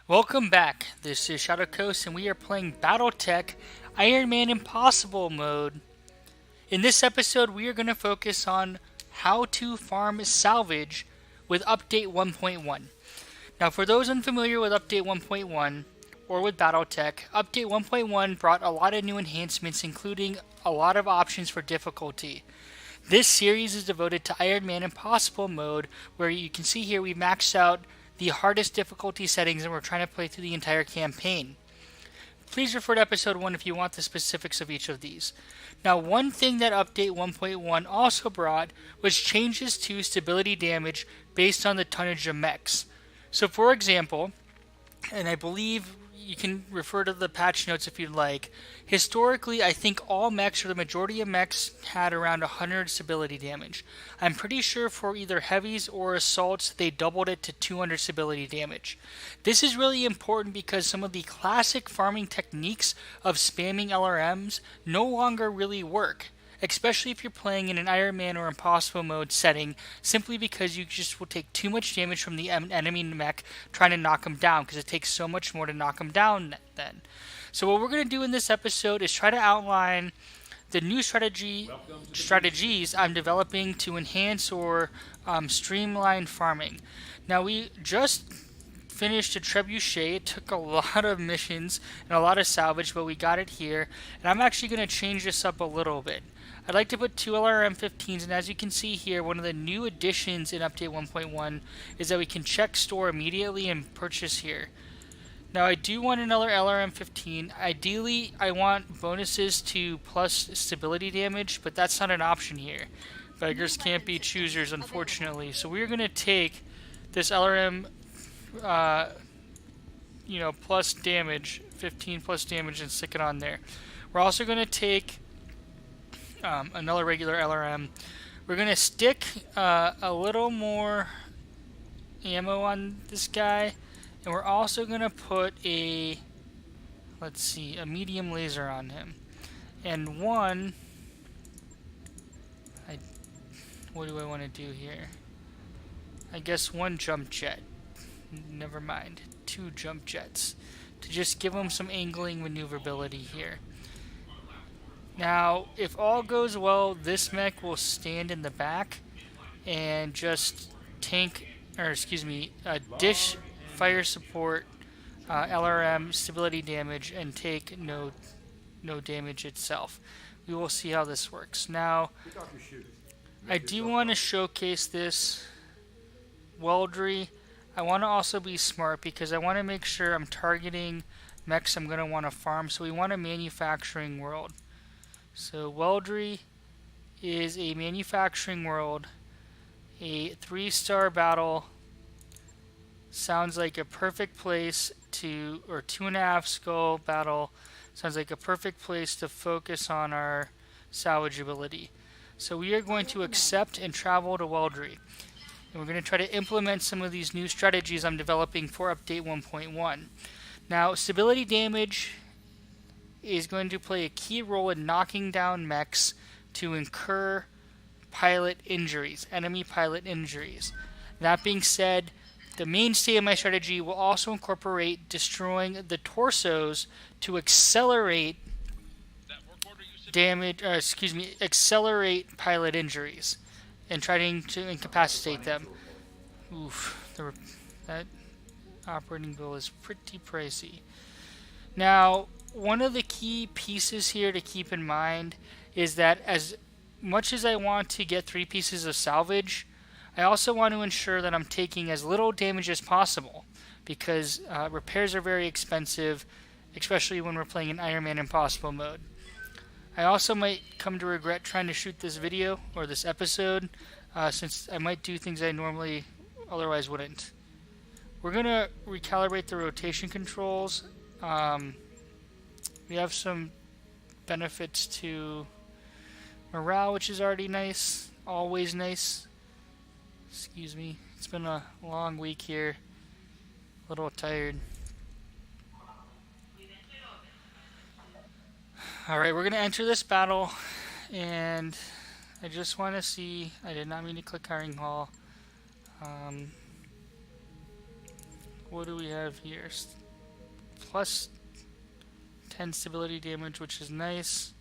Welcome back. This is Shadowcoast, and we are playing BattleTech Iron Man Impossible mode. In this episode, we are going to focus on how to farm Salvage with Update 1.1. Now, for those unfamiliar with Update 1.1 or with BattleTech, Update 1.1 brought a lot of new enhancements, including a lot of options for difficulty. This series is devoted to Iron Man Impossible mode, where you can see here we maxed out the hardest difficulty settings and we're trying to play through the entire campaign. Please refer to episode 1 if you want the specifics of each of these. Now, one thing that update 1.1 also brought was changes to stability damage based on the tonnage of mechs. So for example, and I believe you can refer to the patch notes if you'd like. Historically, I think all mechs or the majority of mechs had around 100 stability damage. I'm pretty sure for either heavies or assaults, they doubled it to 200 stability damage. This is really important because some of the classic farming techniques of spamming LRMs no longer really work, especially if you're playing in an Iron Man or Impossible mode setting, simply because you just will take too much damage from the enemy mech trying to knock them down, because it takes so much more to knock them down then. So what we're going to do in this episode is try to outline the new strategies I'm developing to enhance or streamline farming. Now, we just finished a trebuchet. It took a lot of missions and a lot of salvage, but we got it here. And I'm actually going to change this up a little bit. I'd like to put two LRM-15s, and as you can see here, one of the new additions in Update 1.1 is that we can check store immediately and purchase here. Now, I do want another LRM-15. Ideally, I want bonuses to plus stability damage, but that's not an option here. Beggars can't be choosers, unfortunately. So we're going to take this LRM, plus damage, 15 plus damage, and stick it on there. We're also going to take another regular LRM. We're going to stick a little more ammo on this guy, and we're also going to put a medium laser on him. And what do I want to do here? I guess one jump jet. Never mind. Two jump jets to just give him some angling maneuverability here. Now, if all goes well, this mech will stand in the back and just dish fire support, LRM stability damage, and take no damage itself. We will see how this works. Now, I do want to showcase this weldry. I want to also be smart because I want to make sure I'm targeting mechs I'm going to want to farm. So we want a manufacturing world. So weldry is a manufacturing world. A 3-star battle sounds like a perfect place to, or 2.5 skull battle sounds like a perfect place to focus on our salvage ability. So we are going to accept and travel to weldry. And we're going to try to implement some of these new strategies I'm developing for Update 1.1. Now, stability damage is going to play a key role in knocking down mechs to incur enemy pilot injuries. That being said, the mainstay of my strategy will also incorporate destroying the torsos to accelerate accelerate pilot injuries and trying to incapacitate them. Oof, that operating bill is pretty pricey. Now, one of the key pieces here to keep in mind is that as much as I want to get 3 pieces of salvage, I also want to ensure that I'm taking as little damage as possible, because repairs are very expensive, especially when we're playing in Iron Man Impossible mode. I also might come to regret trying to shoot this video or this episode, since I might do things I normally otherwise wouldn't. We're going to recalibrate the rotation controls. We have some benefits to morale, which is already nice. Always nice. Excuse me. It's been a long week here. A little tired. Alright, we're going to enter this battle. And I just want to see. I did not mean to click hiring hall. what do we have here? Plus 10 stability damage, which is nice.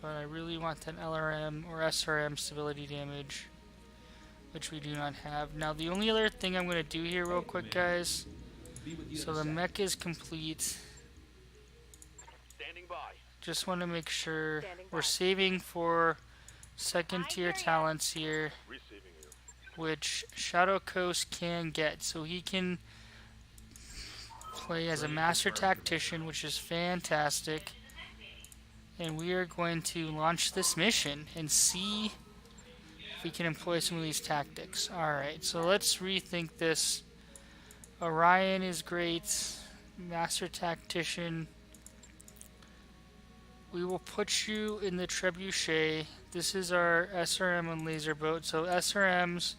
But I really want that LRM or SRM stability damage, which we do not have. Now, the only other thing I'm going to do here real quick, guys. So the mech is complete. Just want to make sure we're saving for second tier talents here, which Shadowcoast can get. So he can play as a master tactician, which is fantastic. And we are going to launch this mission and see if we can employ some of these tactics. Alright, so let's rethink this. Orion is great. Master tactician. We will put you in the trebuchet. This is our SRM and laser boat. So SRMs,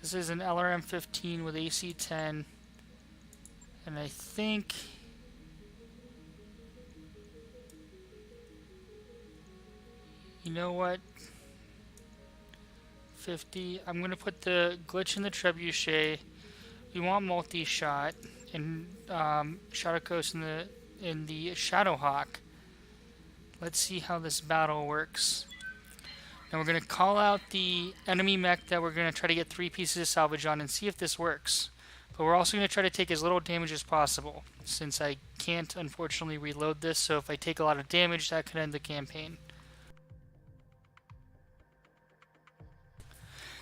this is an LRM 15 with AC 10. And I think you know what? 50. I'm going to put the glitch in the trebuchet. We want multi-shot and Shadowcoast in the Shadowhawk. Let's see how this battle works. Now we're going to call out the enemy mech that we're going to try to get 3 pieces of salvage on and see if this works. But we're also going to try to take as little damage as possible, since I can't unfortunately reload this, so if I take a lot of damage, that could end the campaign.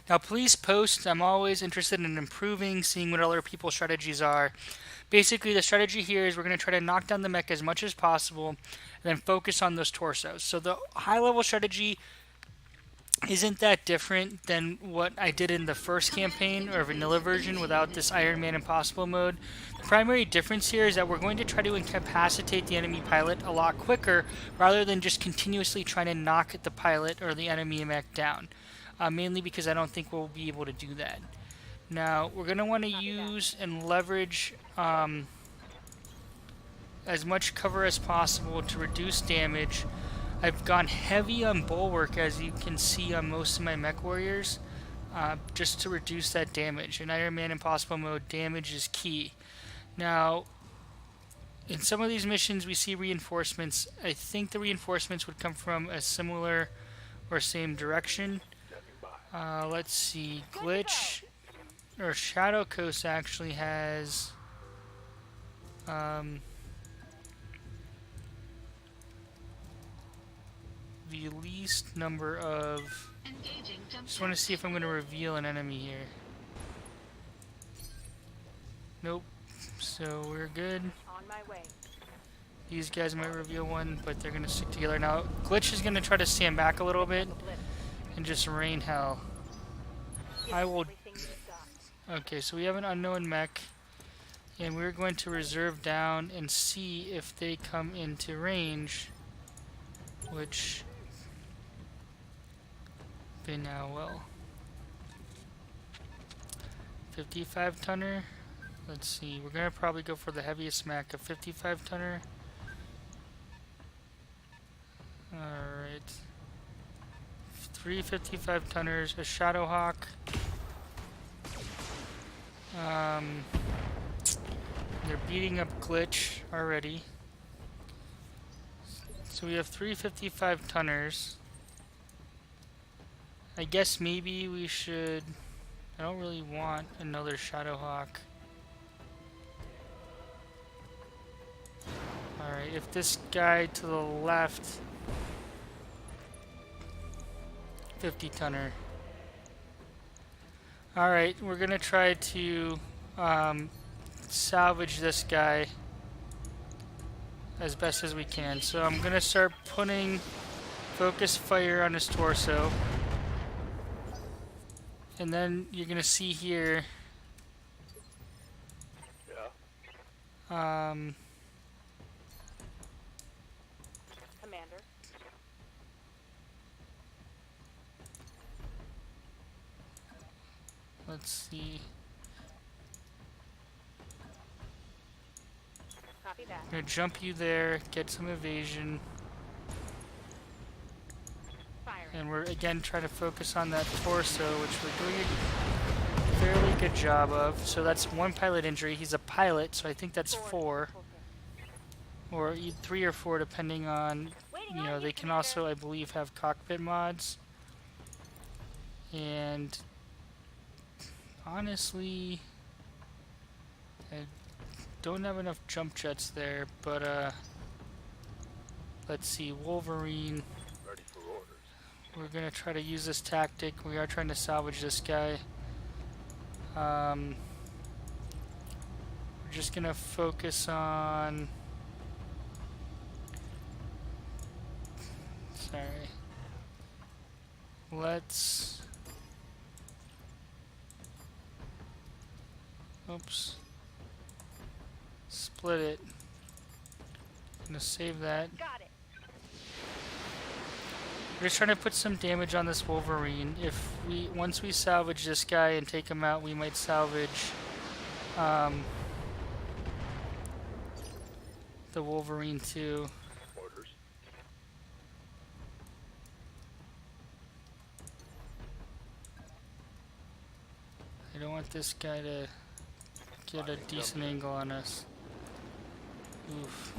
Now please post. I'm always interested in improving, seeing what other people's strategies are. Basically, the strategy here is we're going to try to knock down the mech as much as possible, and then focus on those torsos. So the high-level strategy isn't that different than what I did in the first campaign, or vanilla version, without this Iron Man Impossible mode. The primary difference here is that we're going to try to incapacitate the enemy pilot a lot quicker, rather than just continuously trying to knock the pilot or the enemy mech down. Mainly because I don't think we'll be able to do that. Now, we're going to want to use and leverage as much cover as possible to reduce damage. I've gone heavy on bulwark, as you can see on most of my mech warriors, just to reduce that damage. In Iron Man Impossible mode, damage is key. Now, in some of these missions we see reinforcements. I think the reinforcements would come from a similar or same direction. Let's see, Glitch, or Shadowcoast actually has the least number of... Just want to see if I'm going to reveal an enemy here. Nope, so we're good. These guys might reveal one, but they're going to stick together. Now, Glitch is going to try to stand back a little bit and just rain hell. I will... Okay, so we have an unknown mech, and we're going to reserve down and see if they come into range, which they now will. 55 tonner. Let's see, we're gonna probably go for the heaviest mech, a 55 tonner. Alright. 3 55 tonners, a Shadowhawk. They're beating up Glitch already. So we have 3 55 tonners. I guess maybe we should... I don't really want another Shadowhawk. Alright, if this guy to the left... 50 tonner. Alright, we're gonna try to salvage this guy as best as we can. So I'm gonna start putting focus fire on his torso. And then you're gonna see here Commander. let's see. Copy that. I'm gonna jump you there, get some evasion, Firing. and we're again trying to focus on that torso, which we're doing fairly good job of. So that's one pilot injury. He's a pilot, so I think that's 4. Or 3 or 4, depending on, you know, they can also, I believe, have cockpit mods. And honestly, I don't have enough jump jets there, but let's see, Wolverine. Ready for orders. We're gonna try to use this tactic. We are trying to salvage this guy. We're just gonna focus on. Sorry. Let's. Oops. Split it. Gonna save that. Got it. We're just trying to put some damage on this Wolverine. Once we salvage this guy and take him out, we might salvage the Wolverine too. Orders. I don't want this guy to get a decent angle on us. Oof.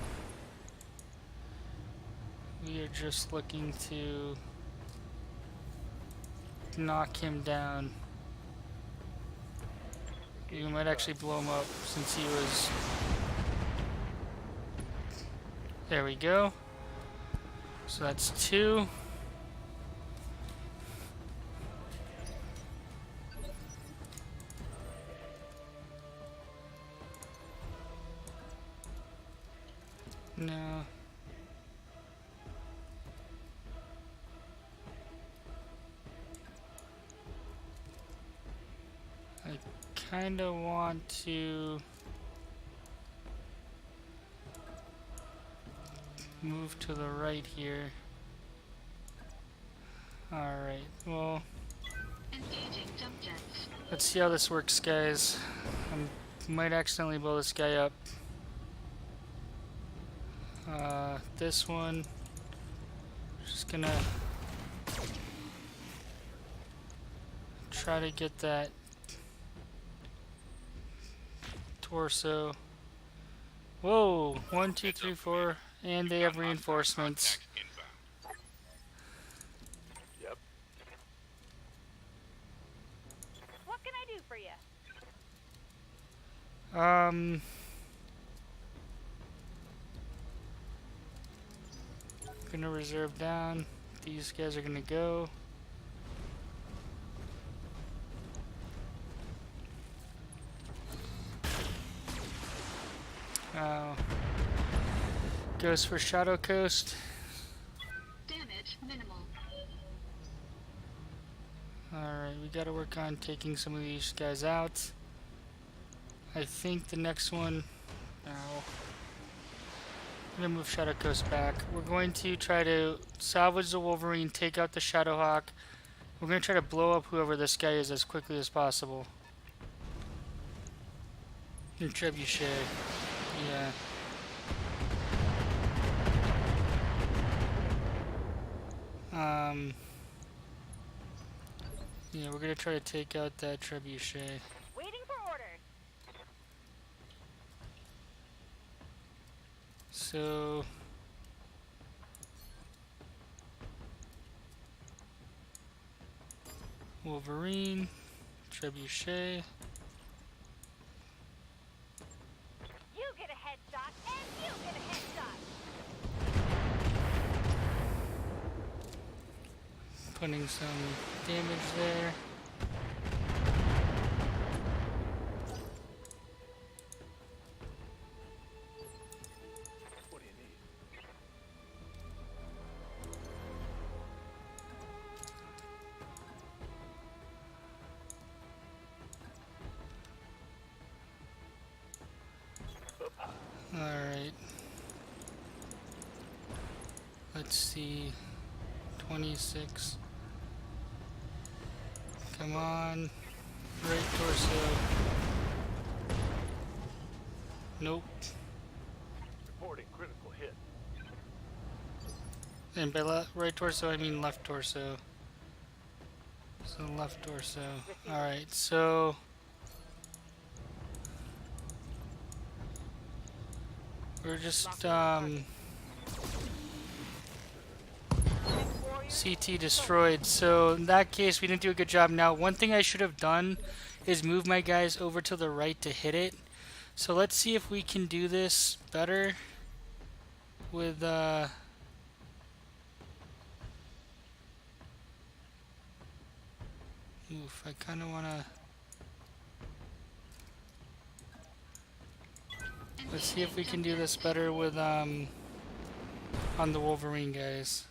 We are just looking to knock him down. We might actually blow him up since he was... There we go. So that's 2. No. I kind of want to move to the right here. Alright, well, let's see how this works, guys. I might accidentally blow this guy up. This one, just gonna try to get that torso. Whoa, 1, 2, 3, 4, and they have reinforcements. Yep. What can I do for you? Gonna reserve down. These guys are gonna go. Goes for Shadowcoast. Damage minimal. Alright, we gotta work on taking some of these guys out. I think the next one... Ow. I'm gonna move Shadowcoast back. We're going to try to salvage the Wolverine, take out the Shadowhawk. We're gonna try to blow up whoever this guy is as quickly as possible. And trebuchet. Yeah. Yeah, we're gonna try to take out that trebuchet. Waiting for orders. So... Wolverine, trebuchet. You get a headshot, and you get a headshot. Putting some damage there. What do you need? Alright. Let's see. 26. Come on. Right torso. Nope. Reporting critical hit. And by right torso, I mean left torso. So left torso. Alright, so We're just CT destroyed. So in that case, we didn't do a good job. Now, one thing I should have done is move my guys over to the right to hit it. So let's see if we can do this better with oof, I kind of want to. Let's see if we can do this better with on the Wolverine guys.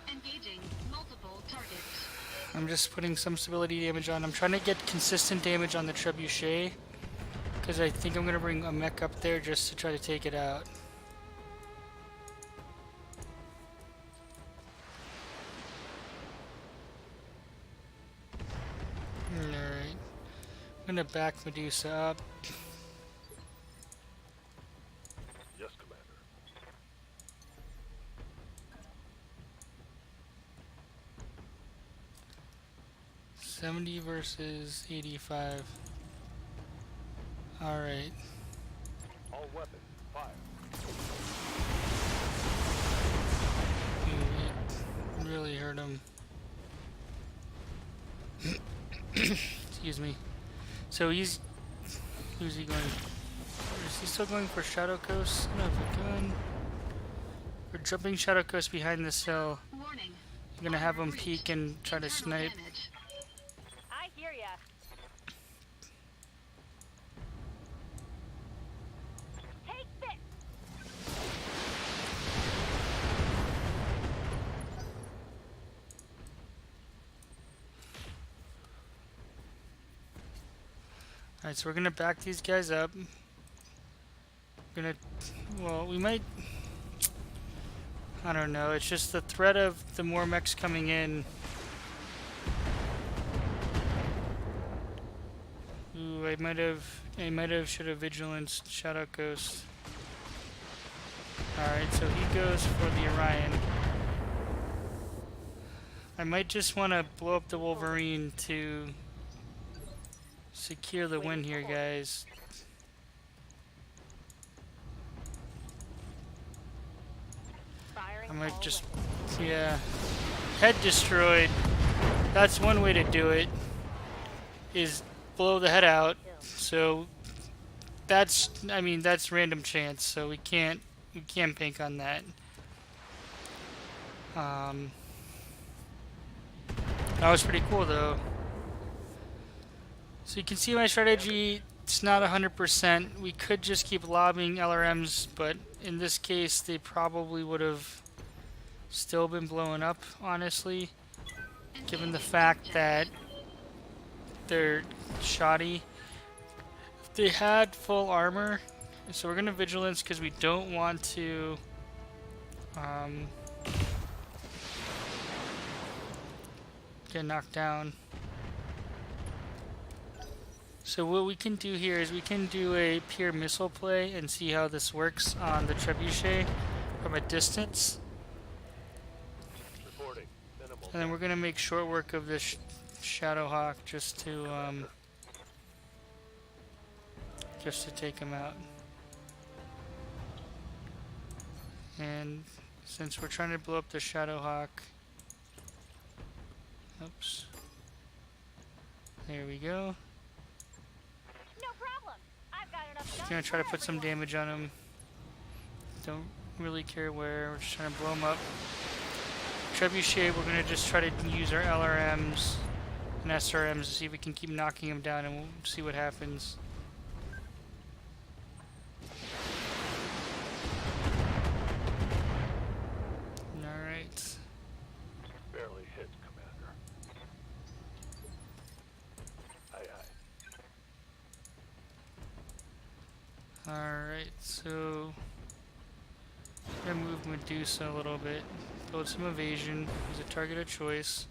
Engaging multiple targets. I'm just putting some stability damage on. I'm trying to get consistent damage on the trebuchet because I think I'm gonna bring a mech up there just to try to take it out. Alright. I'm gonna back Medusa up. Yes, Commander. 70 versus 85. Alright. All weapons, fire. It really hurt him. Excuse me. So who's he going? Is he still going for Shadowcoast? No, if we're going. We're jumping Shadowcoast behind this hill. Warning. I'm gonna have him peek and try to Internal snipe. damage. I hear ya. Take this. Alright, so we're gonna back these guys up. Well, we might. I don't know. It's just the threat of the more mechs coming in. Ooh, I might have should have vigilance Shadowcoast. Alright, so he goes for the Orion. I might just want to blow up the Wolverine to secure the win here, guys. Firing I might all just, weapons. yeah. Head destroyed. That's one way to do it, is blow the head out. So that's, I mean, that's random chance, so we can't bank on that. That was pretty cool though. So you can see my strategy, it's not 100%. We could just keep lobbing LRMs, but in this case they probably would have still been blowing up, honestly, given the fact that they're shoddy. They had full armor, so we're gonna vigilance because we don't want to get knocked down. So what we can do here is we can do a pure missile play and see how this works on the trebuchet from a distance, Reporting. Minimal. and then we're gonna make short work of this Shadowhawk just to take him out. And since we're trying to blow up the Shadowhawk, oops, there we go. No problem. I've got enough guns Gonna try to for put some everyone. damage on him. Don't really care where. We're just trying to blow him up. Trebuchet, we're gonna just try to use our LRMs and SRMs to see if we can keep knocking him down, and we'll see what happens. Alright. Barely hit, Commander. Aye, aye. Alright, so I'm gonna move Medusa a little bit. Build some evasion. He's a target of choice.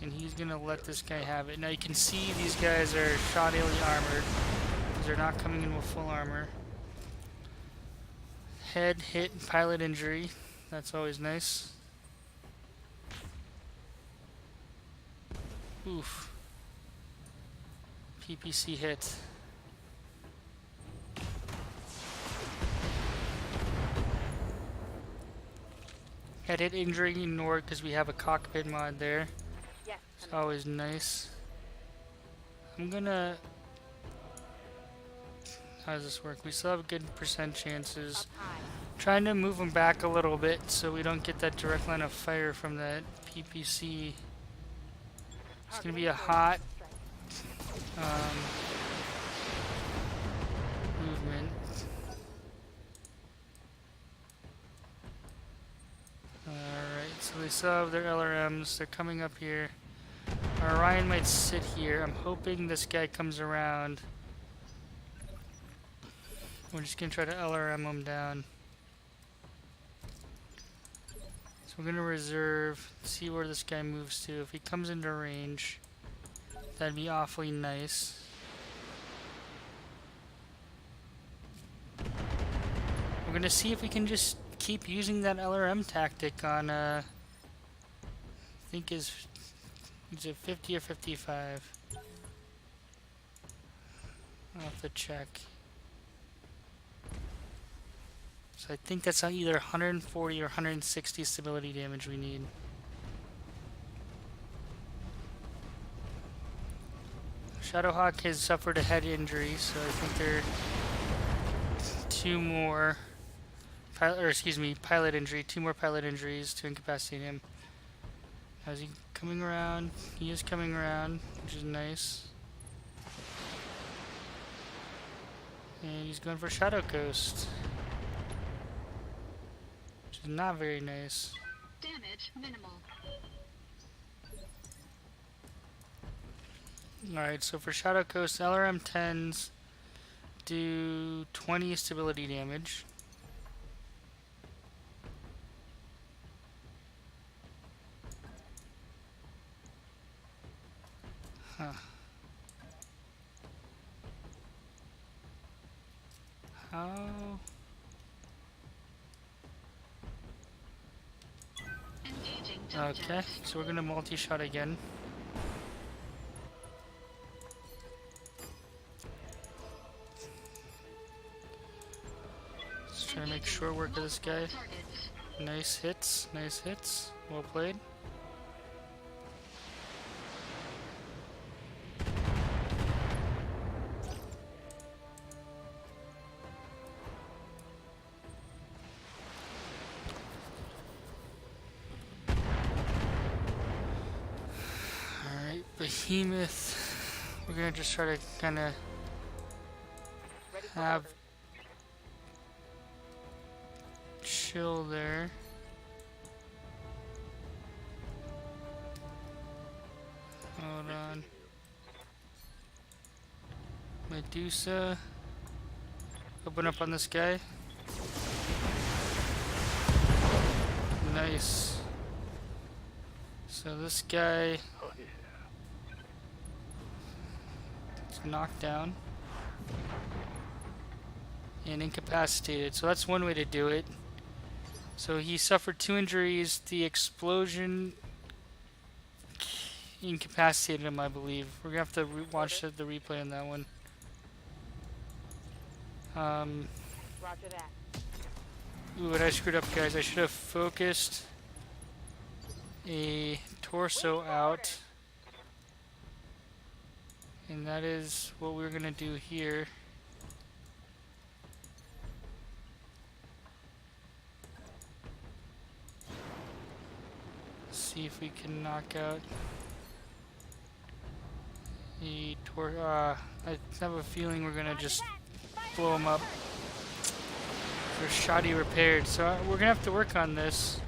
And he's gonna let this guy have it. Now you can see these guys are shoddily armored, because they're not coming in with full armor. Head hit, pilot injury. That's always nice. Oof. PPC hit. Had hit injury ignored because we have a cockpit mod there. Yes, It's always nice. I'm gonna... How does this work? We still have good percent chances. up high. Trying to move them back a little bit so we don't get that direct line of fire from that PPC. It's gonna be a hot movement. Alright, so they still have their LRMs. They're coming up here. Our Orion might sit here. I'm hoping this guy comes around. We're just gonna try to LRM him down. So we're gonna reserve, see where this guy moves to. If he comes into range, that'd be awfully nice. We're gonna see if we can just keep using that LRM tactic on, I think is it 50 or 55? I'll have to check. So I think that's either 140 or 160 stability damage we need. Shadowhawk has suffered a head injury, so I think there are two more pilot injury, two more pilot injuries to incapacitate him. How's he coming around? He is coming around, which is nice. And he's going for Shadowcoast. Which is not very nice. Damage minimal. Alright, so for Shadowcoast, LRM 10s do 20 stability damage. Huh. How? Engaging Okay, so we're gonna multi-shot again. Let's try to make short work of this guy. Nice hits, nice hits. Well played. Alright, Behemoth. We're gonna just try to kinda Ready for have orders. chill there. Hold on. Medusa. Open up on this guy. Nice. So this guy Oh, yeah. is knocked down and incapacitated. So that's one way to do it. So he suffered 2 injuries. The explosion incapacitated him, I believe. We're gonna have to watch the replay on that one. Roger that. Ooh, what I screwed up, guys. I should have focused a torso out. And that is what we're gonna do here. See if we can knock out the I have a feeling we're gonna just blow him up. They're shoddy repaired, so we're gonna have to work on this.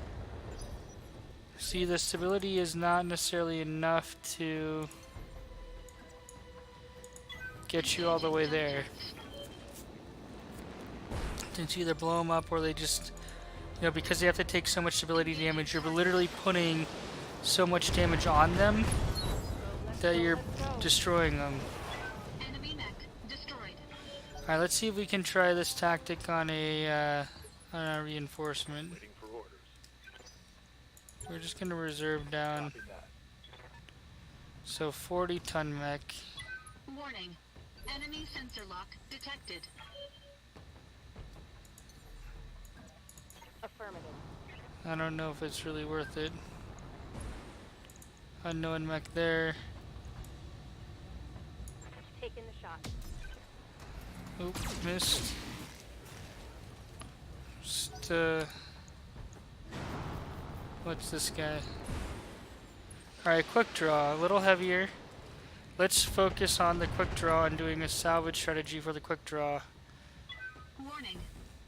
See, the stability is not necessarily enough to get you all the way there. It's either blow them up or they just, you know, because they have to take so much stability damage, you're literally putting so much damage on them that you're destroying them. Enemy mech destroyed. Alright, let's see if we can try this tactic on a reinforcement. Waiting for orders. We're just gonna reserve down. Copy that. So 40-ton mech. Warning. Enemy sensor lock detected. Affirmative. I don't know if it's really worth it. Unknown mech there. Taking the shot. Oop, missed. Just, what's this guy? Alright, quick draw. A little heavier. Let's focus on the quick draw and doing a salvage strategy for the quick draw. Warning.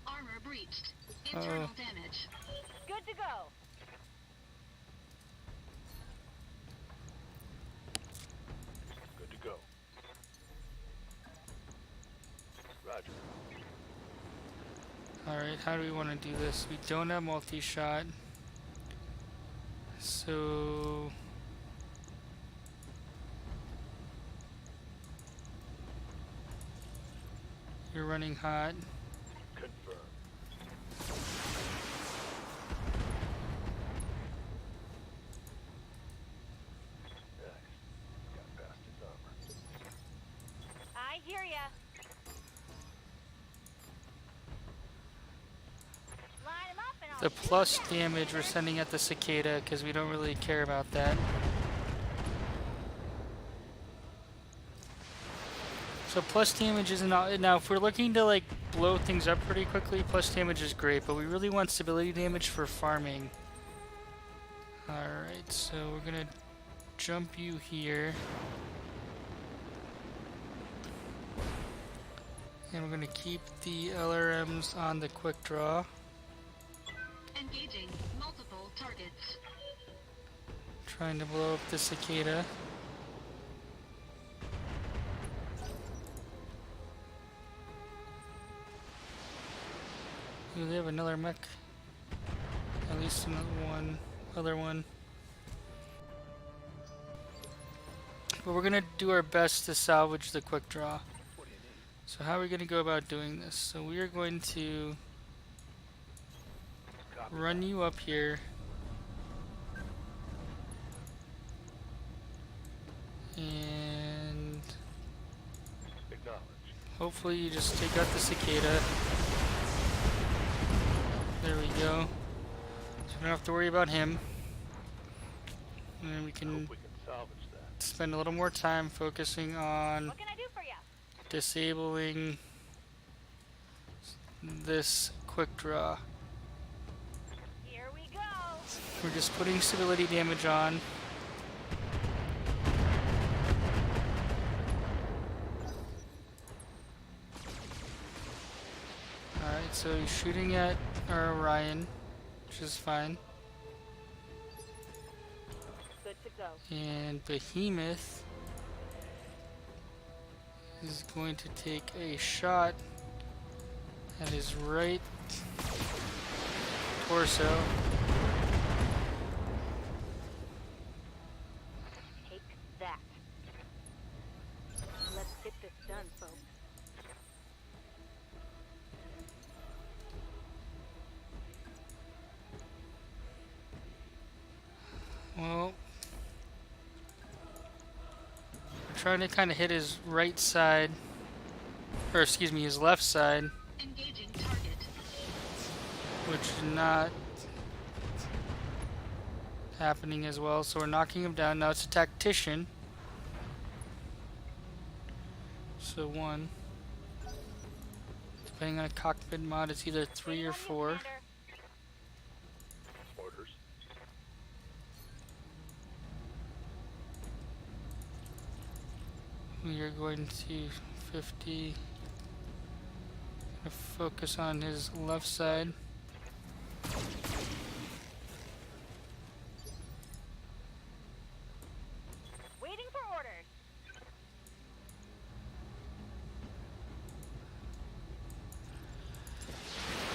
Armor breached. Internal damage. Good to go. Good to go. Roger. Alright, how do we want to do this? We don't have multi-shot. So... You're running hot. Confirm. Nice. Got past his armor. I hear ya. Line 'em up and I'll The shoot plus ya. damage we're sending at the cicada because we don't really care about that. So plus damage isn't all, now if we're looking to like blow things up pretty quickly, plus damage is great, but we really want stability damage for farming. Alright, so we're gonna jump you here. And we're gonna keep the LRMs on the quick draw. Engaging multiple targets. Trying to blow up the cicada. Ooh, they have another mech. At least another one. Other one. But we're gonna do our best to salvage the quick draw. So how are we gonna go about doing this? So we are going to Copy. run you up here. And Acknowledge. hopefully you just take out the cicada. There we go. So we don't have to worry about him. And then we I can hope we can salvage that. spend a little more time focusing on What can I do for ya? disabling this quick draw. Here we go. We're just putting stability damage on. Alright, so he's shooting at our Orion, which is fine. Good to go. And Behemoth is going to take a shot at his right torso. Take that. Let's get this done, folks. Well, we're trying to kind of hit his right side, or excuse me, his left side, Engaging target. which is not happening as well. So we're knocking him down. Now it's a tactician. So one. Depending on a cockpit mod, it's either 3 or Waiting on you, 4. Commander. Orders. We are going to 50. Gonna focus on his left side. Waiting for orders.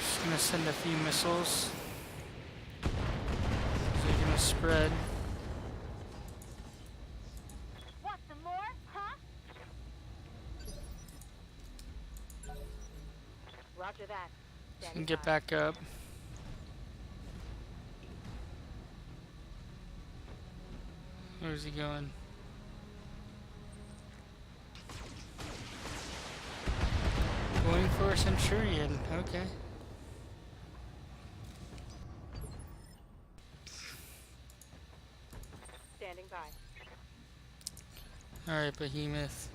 Just gonna send a few missiles. They're gonna spread. Want some more, huh? Roger that. And get back up. Where's he going? Going for a Centurion. Okay. Standing by. Alright, Behemoth.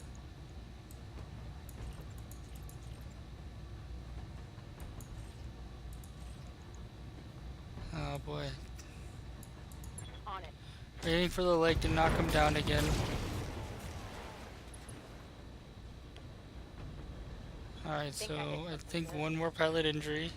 Oh boy. On it. Waiting for the leg to knock him down again. Alright, so I think one more pilot injury.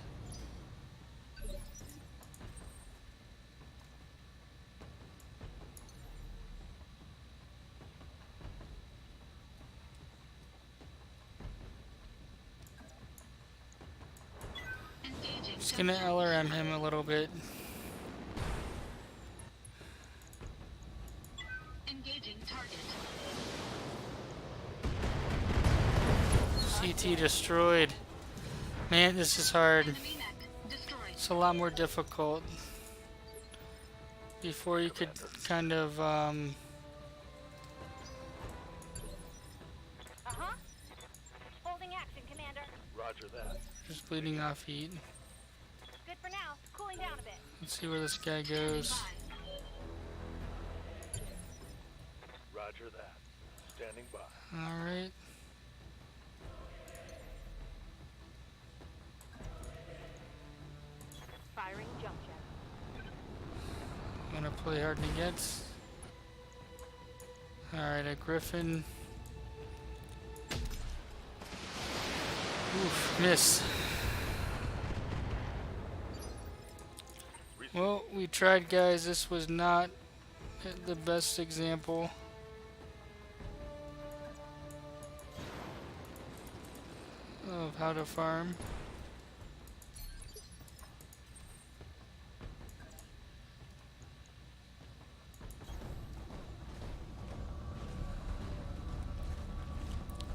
Engaging Just gonna LRM him a little bit. Engaging target. CT destroyed. Man, this is hard. Enemy mech destroyed. It's a lot more difficult. Before you could kind of, Uh-huh. Holding action, Commander. Roger that. just bleeding off heat. Good for now. Cooling down a bit. Let's see where this guy Standing goes. by. Roger that. Standing by. Alright. Firing jump jet. I'm gonna play hard to get. Alright, a Griffin. Oof, miss. Well, we tried, guys. This was not the best example. Of how to farm.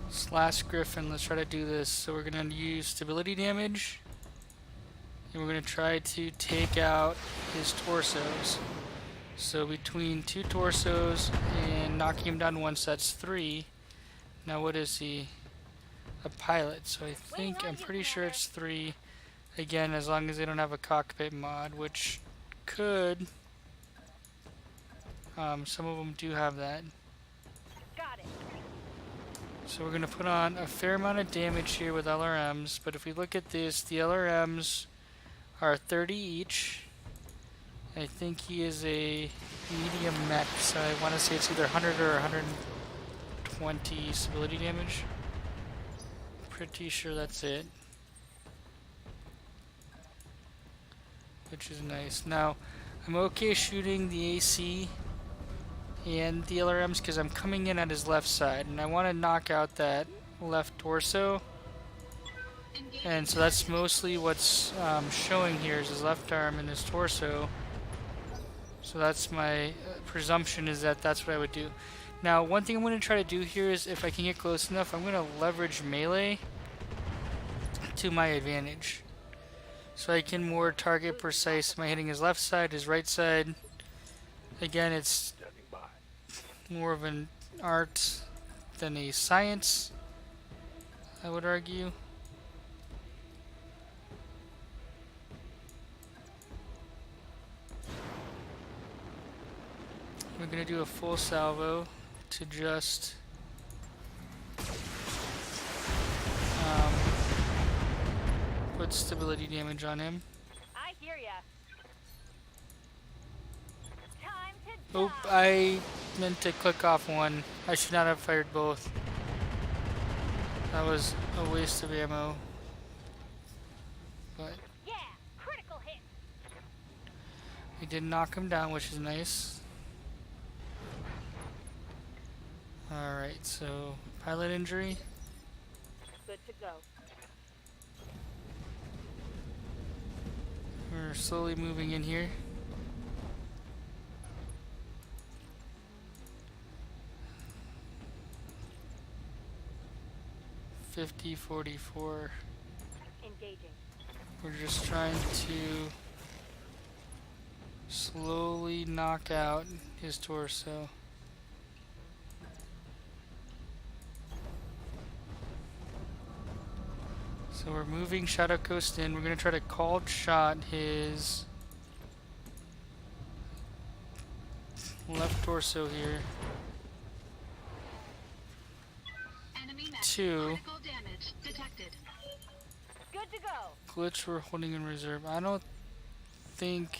Slash Griffin, let's try to do this. So we're gonna use stability damage. And we're gonna try to take out his torsos. So between two torsos and knocking him down once, that's 3. Now what is he? A pilot. So I think, I'm pretty sure it's 3. Again, as long as they don't have a cockpit mod, which could. Some of them do have that. Got it. So we're going to put on a fair amount of damage here with LRMs, but if we look at this, the LRMs are 30 each. I think he is a medium mech, so I want to say it's either 100 or 120 stability damage. Pretty sure that's it. Which is nice. Now, I'm okay shooting the AC and the LRMs because I'm coming in at his left side, and I want to knock out that left torso. Engaging And so that's mostly what's showing here is his left arm and his torso. So that's my presumption, is that that's what I would do. Now, one thing I'm going to try to do here is, if I can get close enough, I'm going to leverage melee to my advantage. So I can more target precise. Am I hitting his left side, his right side? Again, it's Standing by. more of an art than a science, I would argue. We're going to do a full salvo to just put stability damage on him. I hear ya. Time to Oh, die. I meant to click off one. I should not have fired both. That was a waste of ammo. But Yeah, critical hit. we did knock him down, which is nice. Alright, so pilot injury. Good to go. We're slowly moving in here. $50.44. Engaging. We're just trying to slowly knock out his torso. So we're moving Shadowcoast in. We're going to try to called shot his left torso here. Enemy met. 2. Critical damage detected. Good to go. Glitch we're holding in reserve. I don't think...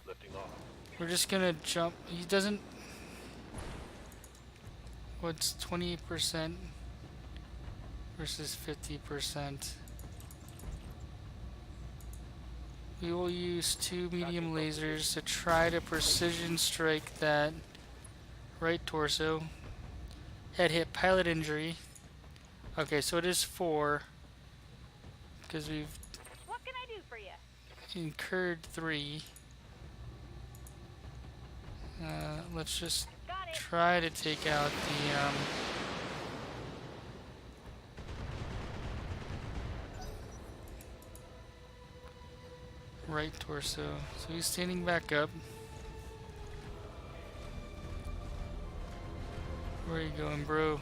Lifting off. We're just going to jump. He doesn't... What's 28% versus 50%? We will use 2 medium lasers to try to precision strike that right torso. Head hit, pilot injury. Okay, so it is 4 because we've What can I do for you? incurred 3. Let's just Got it. try to take out the right torso. So he's standing back up. Where are you going, bro?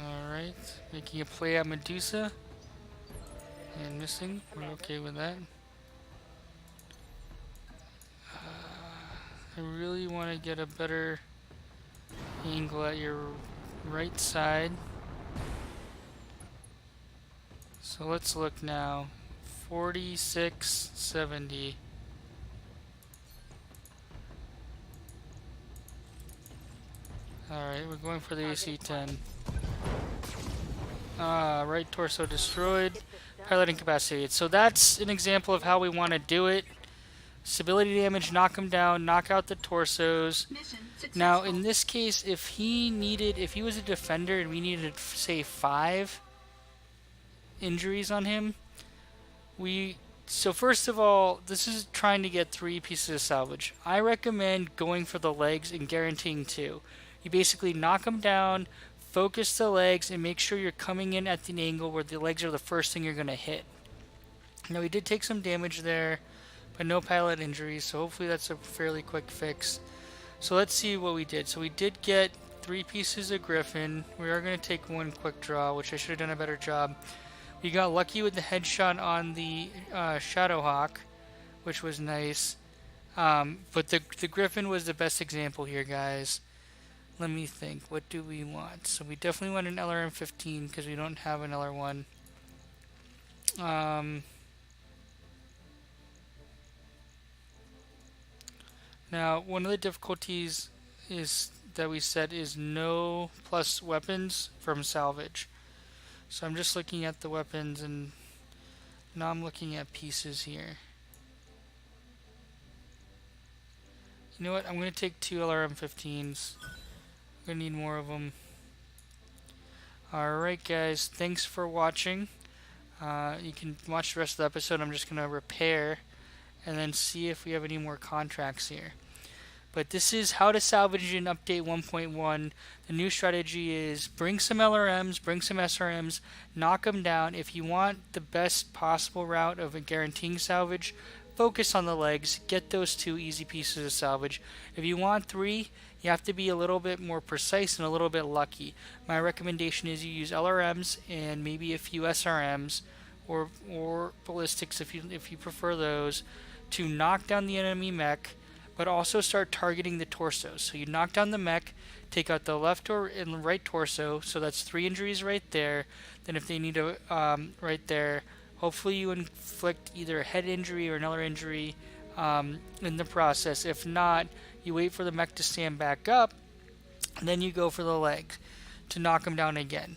Alright, making a play at Medusa. And missing. We're okay with that. I really want to get a better angle at your right side. So let's look now. 4670. Alright, we're going for the AC-10. Right torso destroyed. Pilot incapacitated. So that's an example of how we want to do it. Stability damage, knock him down, knock out the torsos. Mission successful. Now, in this case, if he was a defender and we needed, say, 5 injuries on him, so first of all, this is trying to get 3 pieces of salvage. I recommend going for the legs and guaranteeing 2. You basically knock him down, focus the legs, and make sure you're coming in at the angle where the legs are the first thing you're going to hit. Now, we did take some damage there, but no pilot injuries, so hopefully that's a fairly quick fix. So let's see what we did. So we did get 3 pieces of Griffin. We are going to take 1 quick draw, which I should have done a better job. We got lucky with the headshot on the Shadowhawk, which was nice. But the Griffin was the best example here, guys. Let me think. What do we want? So we definitely want an LRM-15 because we don't have an LR-1. Now, one of the difficulties is that we said is no plus weapons from Salvage. So I'm just looking at the weapons and now I'm looking at pieces here. You know what? I'm going to take 2 LRM-15s. I'm going to need more of them. Alright guys, thanks for watching. You can watch the rest of the episode. I'm just going to repair and then see if we have any more contracts here. But this is how to salvage in update 1.1. The new strategy is bring some LRMs, bring some SRMs, knock them down. If you want the best possible route of guaranteeing salvage, focus on the legs, get those 2 easy pieces of salvage. If you want 3, you have to be a little bit more precise and a little bit lucky. My recommendation is you use LRMs and maybe a few SRMs or ballistics if you prefer those to knock down the enemy mech, but also start targeting the torso. So you knock down the mech, take out the left or and right torso, so that's 3 injuries right there. Then if they need to, right there, hopefully you inflict either a head injury or another injury in the process. If not, you wait for the mech to stand back up, and then you go for the legs to knock them down again.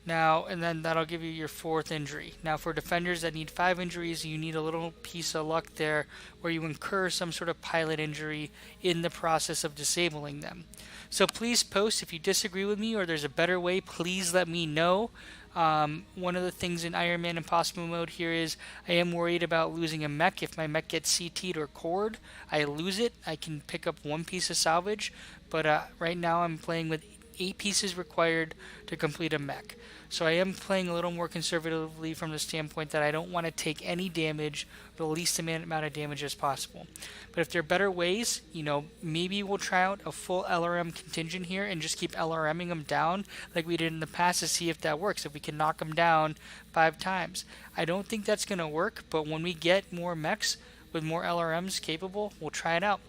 Now, and then that'll give you your 4th injury. Now, for defenders that need 5 injuries, you need a little piece of luck there where you incur some sort of pilot injury in the process of disabling them. So please post if you disagree with me or there's a better way. Please let me know. One of the things in Iron Man Impossible mode here is I am worried about losing a mech. If my mech gets CT'd or cored, I lose it. I can pick up 1 piece of salvage, but right now I'm playing with 8 pieces required to complete a mech. So I am playing a little more conservatively from the standpoint that I don't want to take any damage, the least amount of damage as possible. But if there are better ways, maybe we'll try out a full LRM contingent here and just keep LRMing them down like we did in the past to see if that works, if we can knock them down 5 times. I don't think that's going to work, but when we get more mechs with more LRMs capable, we'll try it out.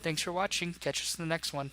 Thanks for watching. Catch us in the next one.